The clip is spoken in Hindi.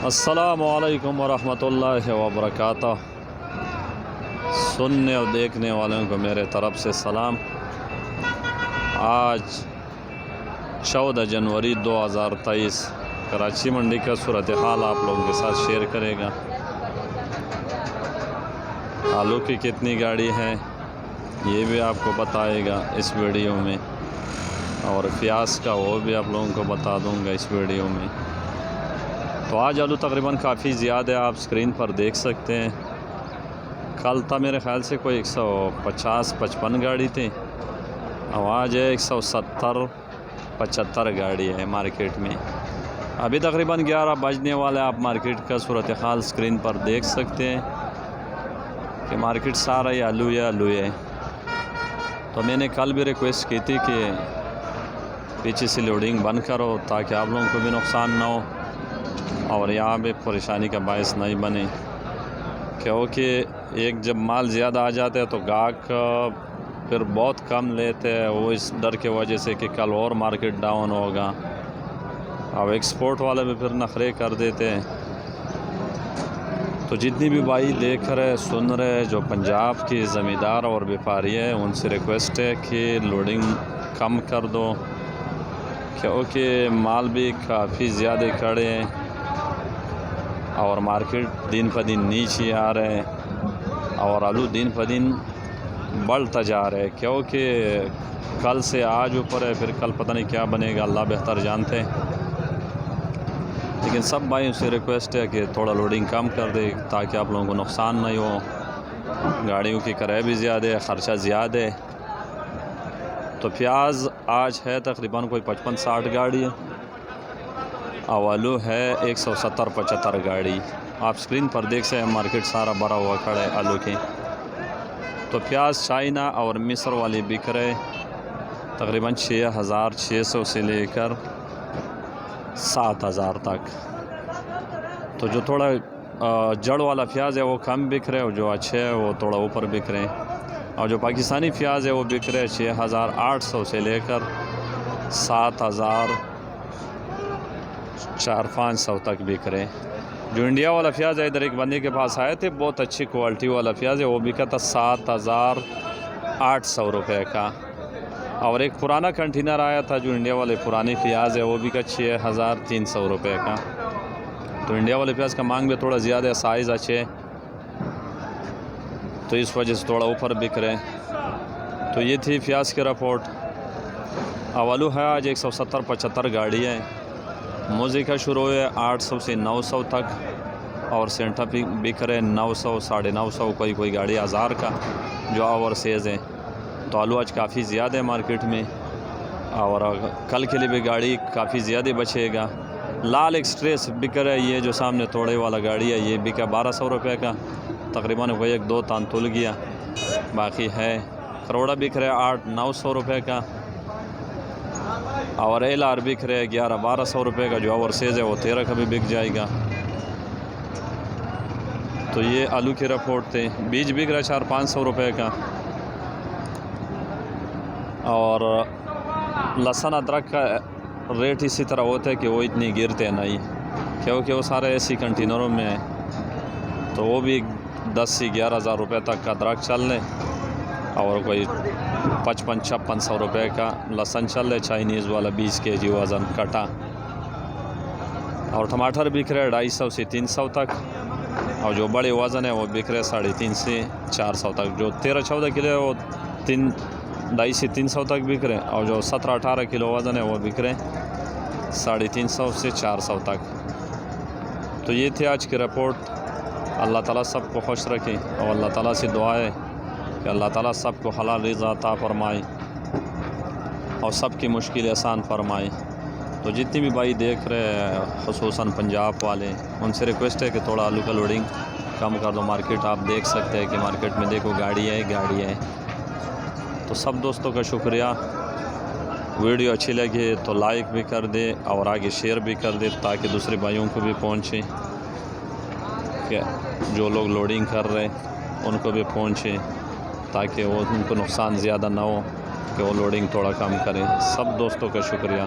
अस्सलामुअलैकुम वरहमतुल्लाहि वबरकातुह। सुनने और देखने वालों को मेरे तरफ़ से सलाम। आज 14 जनवरी 2023 कराची मंडी का सूरत हाल आप लोगों के साथ शेयर करेगा। आलू की कितनी गाड़ी है ये भी आपको बताएगा इस वीडियो में, और प्याज का वो भी आप लोगों को बता दूंगा इस वीडियो में। तो आज आलू तकरीबन काफ़ी ज़्यादा है, आप स्क्रीन पर देख सकते हैं। कल था मेरे ख़्याल से कोई 150-55 गाड़ी थी, और आज है 170-75 गाड़ी है मार्केट में। अभी तकरीबन 11 बजने वाले, आप मार्केट का सूरत हाल स्क्रीन पर देख सकते हैं कि मार्केट सारा ही आलू है। तो मैंने कल भी रिक्वेस्ट की थी कि पीछे से लोडिंग बंद करो ताकि आप लोगों को भी नुकसान ना हो और यहाँ पे परेशानी का बायस नहीं बने, क्योंकि एक जब माल ज़्यादा आ जाता है तो गाहक फिर बहुत कम लेते हैं, वो इस डर के वजह से कि कल और मार्केट डाउन होगा। अब एक्सपोर्ट वाले भी फिर नखरे कर देते हैं। तो जितनी भी भाई देख रहे सुन रहे जो पंजाब की ज़मींदार और व्यापारी है, उनसे रिक्वेस्ट है कि लोडिंग कम कर दो, क्योंकि माल भी काफ़ी ज़्यादा खड़े हैं और मार्केट दिन प दिन नीचे आ रहे हैं और आलू दिन प दिन बढ़ता जा रहा है, क्योंकि कल से आज ऊपर है, फिर कल पता नहीं क्या बनेगा, अल्लाह बेहतर जानते हैं। लेकिन सब भाई से रिक्वेस्ट है कि थोड़ा लोडिंग कम कर दे ताकि आप लोगों को नुकसान नहीं हो। गाड़ियों की किराया भी ज़्यादा है, ख़र्चा ज़्यादा है। तो प्याज आज है तकरीबन कोई 55-60 गाड़ी है, और आलू है 170-75 गाड़ी। आप स्क्रीन पर देख सकते हैं मार्केट सारा भरा हुआ खड़ा है आलू की। तो प्याज चाइना और मिस्र वाली बिक रहे तकरीबन 6,600 से लेकर 7,000 तक। तो जो थोड़ा जड़ वाला प्याज है वो कम बिक रहे, और जो अच्छे है वो थोड़ा ऊपर बिक रहे हैं। और जो पाकिस्तानी प्याज है वो बिक रहे 6,800 से लेकर 7,400-500 तक बिक रहे। जो इंडिया वाला प्याज है, इधर एक बंदे के पास आए थे, बहुत अच्छी क्वालिटी वाला प्याज है, वो बिका था 7,800 रुपये का। और एक पुराना कंटेनर आया था जो इंडिया वाले पुराने प्याज है, वो बिका 6,300 रुपये का। तो इंडिया वाले प्याज का मांग भी थोड़ा ज़्यादा है, साइज़ अच्छे, तो इस वजह से थोड़ा ऊपर बिक रहे। तो ये थी प्याज की रिपोर्ट। आलू है आज 170-75 गाड़ी है। मोज़े का शुरू है 800 से 900 तक, और सेंटा बिक रहे 900, 950, कोई गाड़ी 1000 का जो ओवर सेज है। तो आलू आज काफ़ी ज़्यादा है मार्केट में, और कल के लिए भी गाड़ी काफ़ी ज़्यादा बचेगा। लाल एक्सप्रेस बिक रहा है, ये जो सामने तोड़े वाला गाड़ी है, ये बिका 1200 रुपये का, तकरीबन वही 1-2 तान तुल गया। बाकी है करोड़ा बिक रहा है 800-900 रुपये का, और LR बिक रहे 1100-1200 रुपये का। जो ओवर सेज है वो 13 का भी बिक जाएगा। तो ये आलू की रिपोर्ट थे। बीज बिक रहा है 400-500 रुपये का, और लहसुन अदरक का रेट इसी तरह होता है कि वो इतनी गिरते नहीं, क्योंकि वो सारे ऐसी कंटेनरों में है। तो वो भी 10 से 11,000 रुपये तक का अदरक चल रहे, और कोई 55-5600 रुपये का लहसुन चल रहे चाइनीज़ वाला 20 kg वज़न कटा। और टमाटर बिक रहे 250 से 300 तक, और जो बड़े वज़न है वो बिक रहे 350 से 400 तक। जो 13-14 किलो है वो 250 से 300 तक बिक रहे हैं, और जो 17-18 किलो वज़न है वो बिक रहे 350 से 400 तक। तो ये थी आज की रिपोर्ट। अल्लाह ताला सबको खुश रखे, और अल्लाह ताला से दुआ है कि अल्लाह ताला सबको हलाल रिज़्क़ अता फरमाए और सबकी मुश्किल आसान फरमाए। तो जितनी भी भाई देख रहे हैं ख़ुसूसन पंजाब वाले, उनसे रिक्वेस्ट है कि थोड़ा आलू का लोडिंग कम कर दो। मार्केट आप देख सकते हैं कि मार्केट में देखो गाड़ी है। तो सब दोस्तों का शुक्रिया। वीडियो अच्छी लगी तो लाइक भी कर दे और आगे शेयर भी कर दे, ताकि दूसरे भाइयों को भी पहुँचे, कि जो लोग लोडिंग कर रहे उनको भी पहुँचे, ताकि वो उनको नुकसान ज़्यादा ना हो, कि वो लोडिंग थोड़ा कम करें। सब दोस्तों का शुक्रिया।